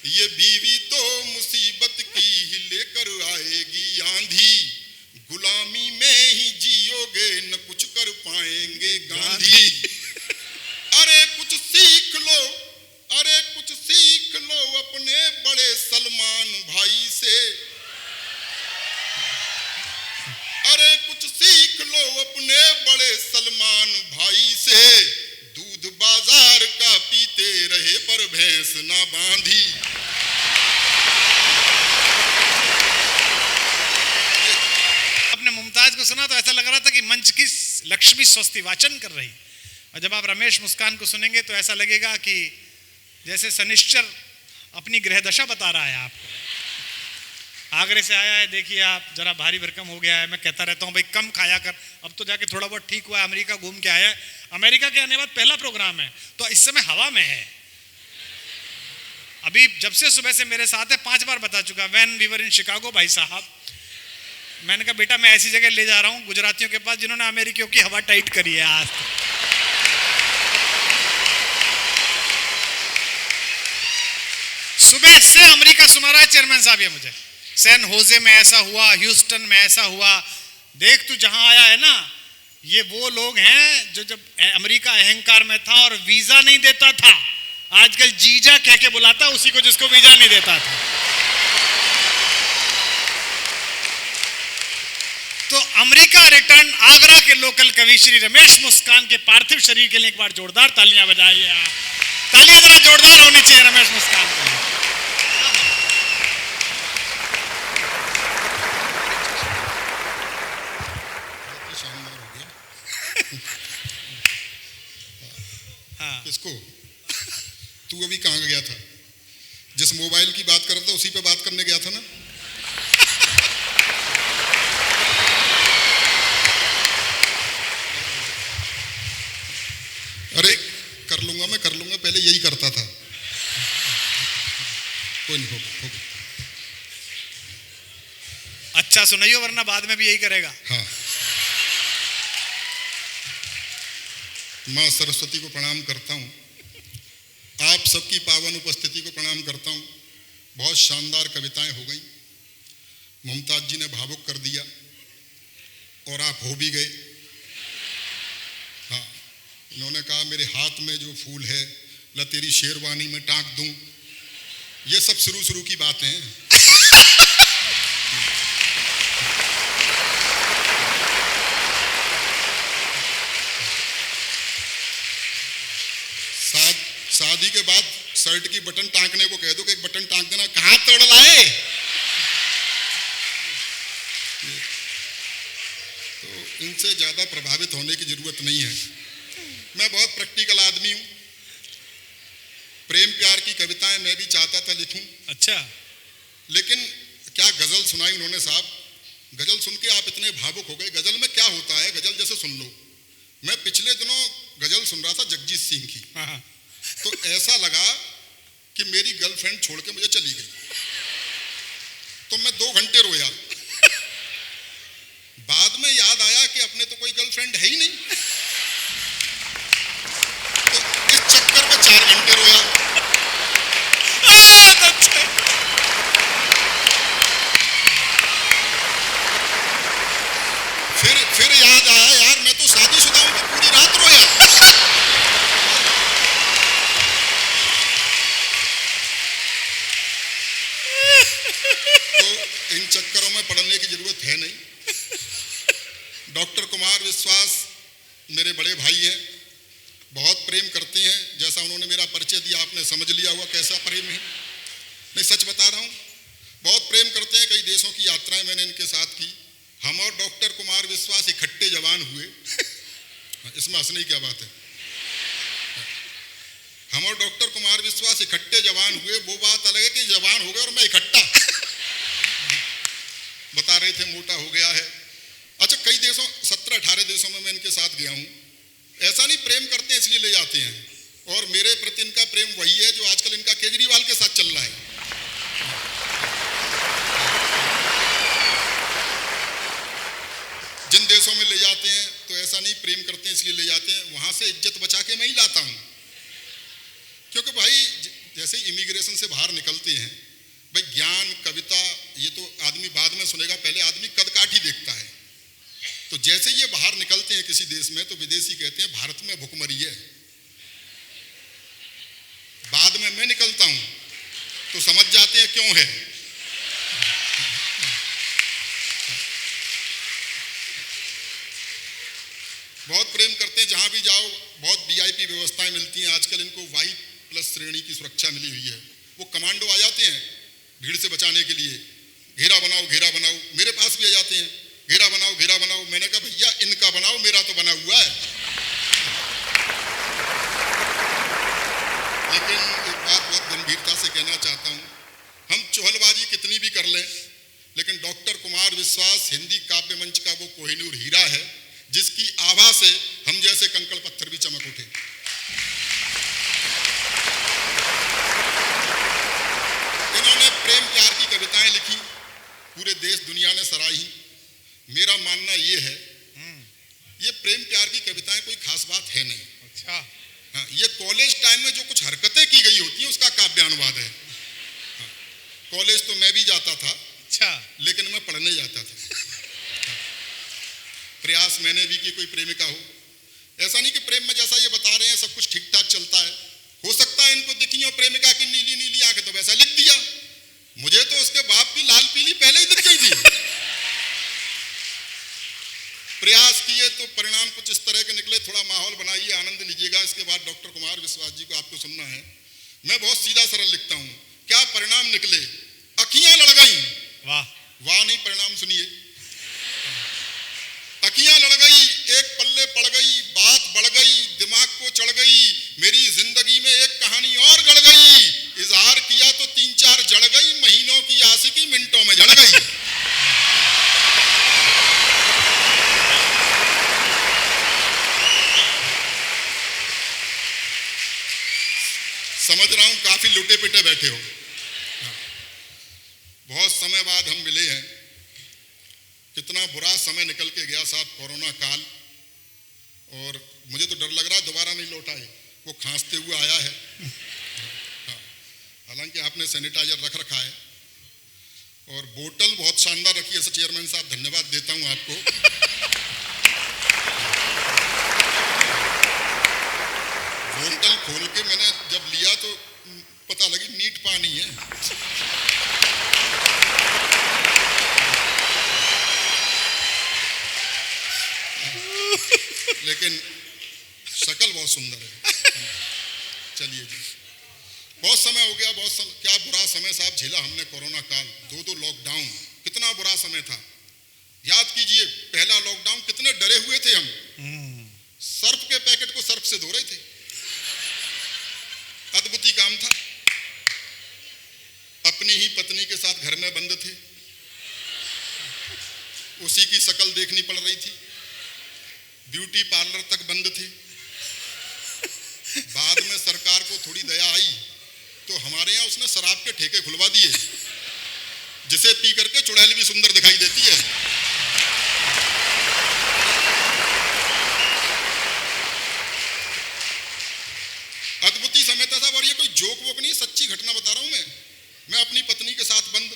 ये बीवी तो मुसीबत की ही लेकर आएगी आंधी, गुलामी में ही जियोगे न कुछ कर पाएंगे गांधी। अरे कुछ सीख लो, अरे कुछ सीख लो अपने बड़े सलमान भाई से, अरे कुछ सीख लो अपने बड़े सलमान भाई से, दूध बाजार का पीते रहे पर भैंस ना बांधी। आपने मुमताज को सुना तो ऐसा लग रहा था कि मंच की लक्ष्मी स्वस्ति वाचन कर रही, और जब आप रमेश मुस्कान को सुनेंगे तो ऐसा लगेगा कि जैसे शनिश्चर अपनी ग्रह दशा बता रहा है आपको। आगरे से आया है, देखिए आप, जरा भारी भरकम हो गया है। मैं कहता रहता हूँ भाई कम खाया कर, अब तो जाके थोड़ा बहुत ठीक हुआ है। अमेरिका घूम के आया है, अमेरिका के आने के बाद पहला प्रोग्राम है, तो इस समय हवा में है। अभी जब से सुबह से मेरे साथ है, 5 बार बता चुका, when we were in Chicago भाई साहब। मैंने कहा बेटा मैं ऐसी जगह ले जा रहा हूँ गुजरातियों के पास जिन्होंने अमेरिकियों की हवा टाइट करी है आज। सुबह से अमेरिका सुना रहा है चेयरमैन साहब ये मुझे, सैन होजे में ऐसा हुआ, ह्यूस्टन में ऐसा हुआ। देख तू जहां आया है ना, ये वो लोग हैं जो जब अमेरिका अहंकार में था और वीजा नहीं देता था, आजकल जीजा कह के बुलाता उसी को जिसको वीजा नहीं देता था। तो अमेरिका रिटर्न आगरा के लोकल कवि श्री रमेश मुस्कान के पार्थिव शरीर के लिए एक बार जोरदार तालियां बजाइए। तालियां जरा जोरदार होनी चाहिए रमेश मुस्कान के लिए। हाँ। किसको? तू अभी कहाँ गया था? जिस मोबाइल की बात कर रहा था उसी पे बात करने गया था ना? अरे कर लूंगा, मैं कर लूंगा, पहले यही करता था। कोई नहीं, होगा। अच्छा सुनाइयो वरना बाद में भी यही करेगा। हाँ। माँ सरस्वती को प्रणाम करता हूँ, आप सबकी पावन उपस्थिति को प्रणाम करता हूँ। बहुत शानदार कविताएं हो गई, मुमताज जी ने भावुक कर दिया और आप हो भी गए। हाँ, इन्होंने कहा मेरे हाथ में जो फूल है ला तेरी शेरवानी में टांक दूं। ये सब शुरू की बातें हैं। शादी के बाद शर्ट की बटन टांकने को कह दो कि एक बटन टांक देना, कहां तोड़ लाए। तो इनसे ज्यादा प्रभावित होने की जरूरत नहीं है। मैं बहुत प्रैक्टिकल आदमी हूं। प्रेम प्यार की कविताएं मैं भी चाहता था लिखूं। अच्छा, लेकिन क्या गजल सुनाई उन्होंने साहब। गजल सुन के आप इतने भावुक हो गए। गजल में क्या होता है, गजल जैसे सुन लो। मैं पिछले दिनों गजल सुन रहा था जगजीत सिंह की। हाँ। तो ऐसा लगा कि मेरी गर्लफ्रेंड छोड़ के मुझे चली गई। तो मैं 2 घंटे रोया। बाद में याद आया कि अपने तो कोई गर्लफ्रेंड है ही नहीं। तो इस चक्कर में 4 घंटे रोया। फिर याद आया यार मैं तो शादीशुदा हूं, तो पूरी रात रोया। तो इन चक्करों में पड़ने की जरूरत है नहीं। डॉक्टर कुमार विश्वास मेरे बड़े भाई हैं, बहुत प्रेम करते हैं। जैसा उन्होंने मेरा परिचय दिया आपने समझ लिया हुआ कैसा प्रेम है। मैं सच बता रहा हूँ, बहुत प्रेम करते हैं। कई देशों की यात्राएं मैंने इनके साथ की। हम और डॉक्टर कुमार विश्वास इकट्ठे जवान हुए। इसमें हंसने की क्या बात है। हम और डॉक्टर कुमार विश्वास इकट्ठे जवान हुए। वो बात अलग है कि जवान हो गए और मैं इकट्ठा। बता रहे थे मोटा हो गया है। अच्छा, कई देशों 17-18 देशों में मैं इनके साथ गया हूं। ऐसा नहीं प्रेम करते हैं इसलिए ले जाते हैं। और मेरे प्रति इनका प्रेम वही है जो आजकल इनका केजरीवाल के साथ चल रहा है। जिन देशों में ले जाते हैं तो ऐसा नहीं प्रेम करते हैं इसलिए ले जाते हैं, वहां से इज्जत बचा के मैं ही लाता हूं। क्योंकि भाई जैसे इमिग्रेशन से बाहर निकलते हैं सुनेगा, पहले आदमी कद काठ ही देखता है। तो जैसे ये बाहर निकलते हैं किसी देश में तो विदेशी कहते हैं भारत में भुखमरी है। बाद में मैं निकलता हूं तो समझ जाते हैं क्यों है। बहुत प्रेम करते हैं, जहां भी जाओ बहुत वीआईपी व्यवस्थाएं मिलती हैं। आजकल इनको वाई+ श्रेणी की सुरक्षा मिली हुई है। वो कमांडो आ जाते हैं भीड़ से बचाने के लिए, घेरा बनाओ घेरा बनाओ। मेरे पास भी आ जाते हैं, घेरा बनाओ घेरा बनाओ। मैंने कहा भैया इनका बनाओ, मेरा तो बना हुआ है। लेकिन एक बात बहुत गंभीरता से कहना चाहता हूं, हम चुहलबाजी कितनी भी कर लें, लेकिन डॉक्टर कुमार विश्वास हिंदी काव्य मंच का वो कोहिनूर हीरा है जिसकी आभा से हम जैसे कंकड़ पत्थर भी चमक उठे। इन्होंने प्रेम प्यार की कविताएं लिखी, पूरे देश दुनिया ने सराही। मेरा मानना ये है, ये प्रेम प्यार की कविताएं कोई खास बात है नहीं। अच्छा। हाँ, ये कॉलेज टाइम में जो कुछ हरकतें की गई होती हैं उसका काव्यानुवाद है। हाँ, कॉलेज तो मैं भी जाता था। अच्छा। लेकिन मैं पढ़ने जाता था। प्रयास मैंने भी कि कोई प्रेमिका हो। ऐसा नहीं कि प्रेम में जैसा ये बता रहे हैं सब कुछ ठीक ठाक चलता है। हो सकता है इनको दिखी हो प्रेमिका की नीली नीली आंखें तो वैसा लिख दिया। मुझे तो उसके बाप की लाल पीली पहले ही दिख गई थी। प्रयास किए तो परिणाम कुछ इस तरह के निकले। थोड़ा माहौल बनाइए, आनंद लीजिएगा। इसके बाद डॉक्टर कुमार विश्वास जी को आपको सुनना है। मैं बहुत सीधा सरल लिखता हूं। क्या परिणाम निकले? अखियां लड़ गई। वाह वाह नहीं, परिणाम सुनिए। अखियां लड़ गई, एक पल्ले पड़ गई, बात बढ़ गई, दिमाग को चढ़ गई। मेरी जिंदगी में एक कहानी और गढ़ गई। इजहार किया तो 3-4 जड़ गई, महीनों की आशिकी मिनटों में जड़ गई। समझ रहा हूं काफी लुटे पिटे बैठे हो। बहुत समय बाद हम मिले हैं। कितना बुरा समय निकल के गया साहब, कोरोना काल। और मुझे तो डर लग रहा है दोबारा नहीं लौट आए। वो खांसते हुए आया है। हालांकि आपने सैनिटाइजर रख रखा है और बोतल बहुत शानदार रखी है। चेयरमैन साहब धन्यवाद देता हूं आपको। बोतल खोल के मैंने जब लिया तो पता लगी नीट पानी है। लेकिन शक्ल बहुत सुंदर है। चलिए जी, बहुत समय हो गया। क्या बुरा समय साहब झेला हमने कोरोना काल। 2 लॉकडाउन, कितना बुरा समय था। याद कीजिए पहला लॉकडाउन कितने डरे हुए थे हम। सर्फ के पैकेट को सर्फ से धो रहे थे। अद्भुत काम था। अपनी ही पत्नी के साथ घर में बंद थे, उसी की शक्ल देखनी पड़ रही थी। ब्यूटी पार्लर तक बंद थे। बाद में सरकार को थोड़ी दया आई तो हमारे यहाँ उसने शराब के ठेके खुलवा दिए, जिसे पी करके चुड़ैल भी सुंदर दिखाई देती है। अद्भुत समय था साहब। और ये कोई जोक वोक नहीं, सच्ची घटना बता रहा हूं मैं अपनी पत्नी के साथ बंद,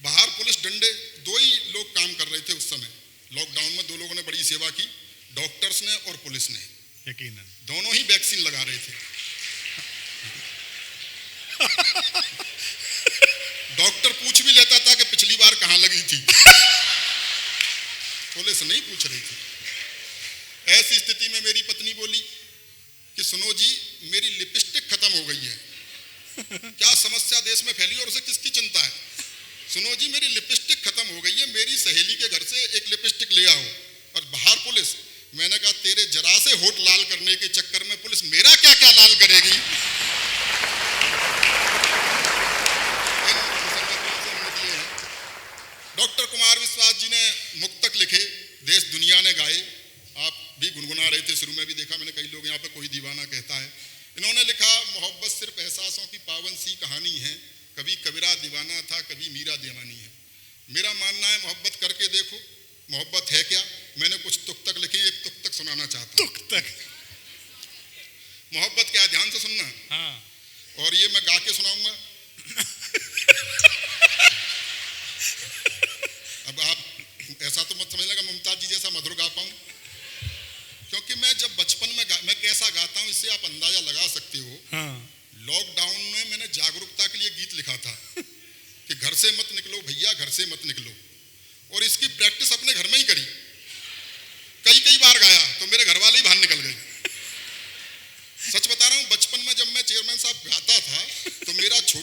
बाहर पुलिस डंडे। 2 ही लोग काम कर रहे थे उस समय लॉकडाउन में। 2 लोगों ने बड़ी सेवा की, डॉक्टर्स ने और पुलिस ने। यकीनन दोनों ही वैक्सीन लगा रहे थे। डॉक्टर पूछ भी लेता था कि पिछली बार कहां लगी थी। पुलिस नहीं पूछ रही थी। ऐसी स्थिति में मेरी पत्नी बोली कि सुनो जी, मेरी लिपस्टिक खत्म हो गई है। क्या समस्या देश में फैली और उसे किसकी चिंता है? सुनो जी, मेरी लिपस्टिक खत्म हो गई है, मेरी सहेली के घर से एक लिपस्टिक ले आओ। और बाहर पुलिस। मैंने कहा तेरे जरा से होठ लाल करने के चक्कर में पुलिस मेरा क्या क्या लाल करेगी। डॉक्टर कुमार विश्वास जी ने मुक्तक लिखे, देश दुनिया ने गाए। आप भी गुनगुना रहे थे, शुरू में भी देखा मैंने कई लोग यहाँ पे कोई दीवाना कहता है। इन्होंने लिखा, मोहब्बत सिर्फ एहसासों की पावन सी कहानी है। कभी कबीरा दीवाना था, कभी मीरा दीवानी है। मेरा मानना है मोहब्बत करके देखो, मोहब्बत है क्या। मैंने कुछ तुक्तक लिखे, एक तुक्तक सुनाना चाहता हूं। तुक्तक? मोहब्बत क्या, ध्यान से सुनना। हाँ। और ये मैं गा के सुनाऊंगा।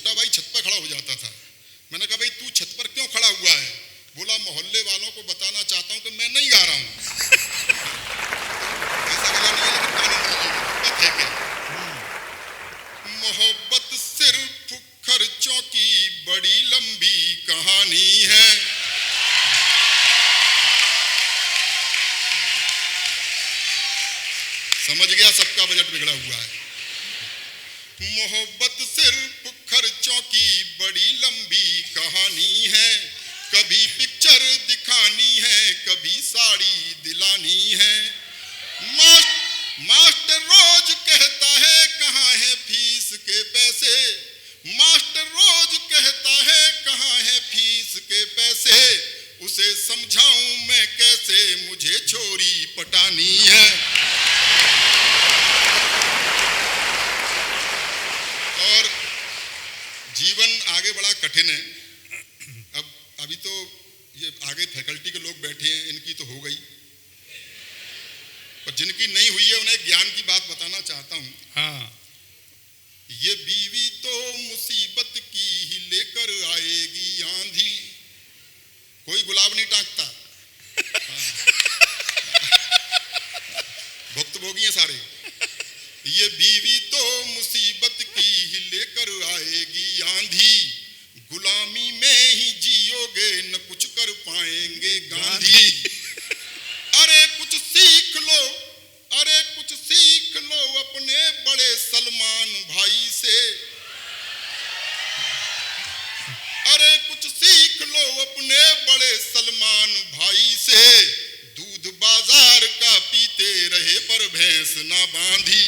छोटा भाई छत पर खड़ा हो जाता था। मैंने कहा भाई तू छत पर क्यों खड़ा हुआ है? बोला मोहल्ले वालों को बताना चाहता हूं कि मैं नहीं गा रहा हूं। ऐसा गला नहीं है, लेकिन गाने में मोहब्बत है क्या? मोहब्बत सिर्फ खर्चों की बड़ी लंबी कहानी है। समझ गया, सबका बजट बिगड़ा हुआ है। मोहब्बत सिर्फ खर्चों की बड़ी लंबी कहानी है। कभी पिक्चर दिखानी है, कभी साड़ी दिलानी है। मास्टर रोज कहता है कहाँ है फीस के पैसे। मास्टर रोज कहता है कहाँ है फीस के पैसे। उसे समझाऊं मैं कैसे, मुझे छोरी पटानी है। और जीवन आगे बड़ा कठिन है। अभी तो ये आगे फैकल्टी के लोग बैठे हैं, इनकी तो हो गई, और जिनकी नहीं हुई है उन्हें ज्ञान की बात बताना चाहता हूं। हाँ। ये बीवी तो मुसीबत की ही लेकर आएगी आंधी। कोई गुलाब नहीं टांगता। भुक्तभोगी हैं सारे। ये बीवी तो मुसीबत की ही लेकर आएगी आंधी। गुलामी में ही जियोगे न कुछ कर पाएंगे गांधी। अरे कुछ सीख लो, अरे कुछ सीख लो अपने बड़े सलमान भाई से। अरे कुछ सीख लो अपने बड़े सलमान भाई से। दूध बाजार का पीते रहे पर भैंस ना बांधी।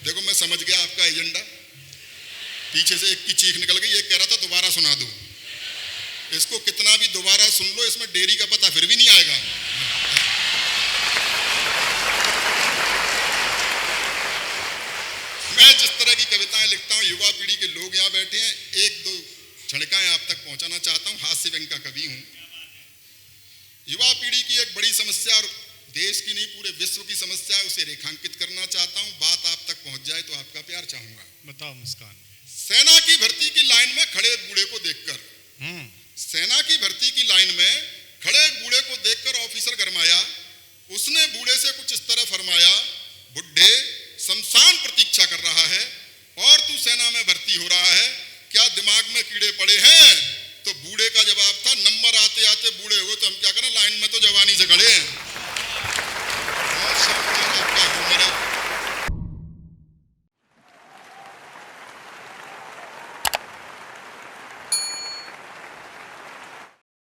देखो मैं समझ गया आपका एजेंडा। पीछे से एक की चीख निकल गई, ये कह रहा था दोबारा सुना दो। इसको कितना भी दोबारा सुन लो, इसमें डेरी का पता फिर भी नहीं आएगा। मैं जिस तरह की कविताएं लिखता हूं, युवा पीढ़ी के लोग यहाँ बैठे हैं, एक दो छड़काएं आप तक पहुंचाना चाहता हूं। हास्य व्यंग का कवि हूं। युवा पीढ़ी की एक बड़ी समस्या, और देश की नहीं पूरे विश्व की समस्या है, उसे रेखांकित करना चाहता हूं। बात आप तक पहुंच जाए तो आपका प्यार चाहूंगा। बताओ मुस्कान। सेना की भर्ती की लाइन में खड़े एक बूढ़े को देखकर, सेना की भर्ती की लाइन में खड़े एक बूढ़े को देखकर ऑफिसर गरमाया। उसने बूढ़े से कुछ इस तरह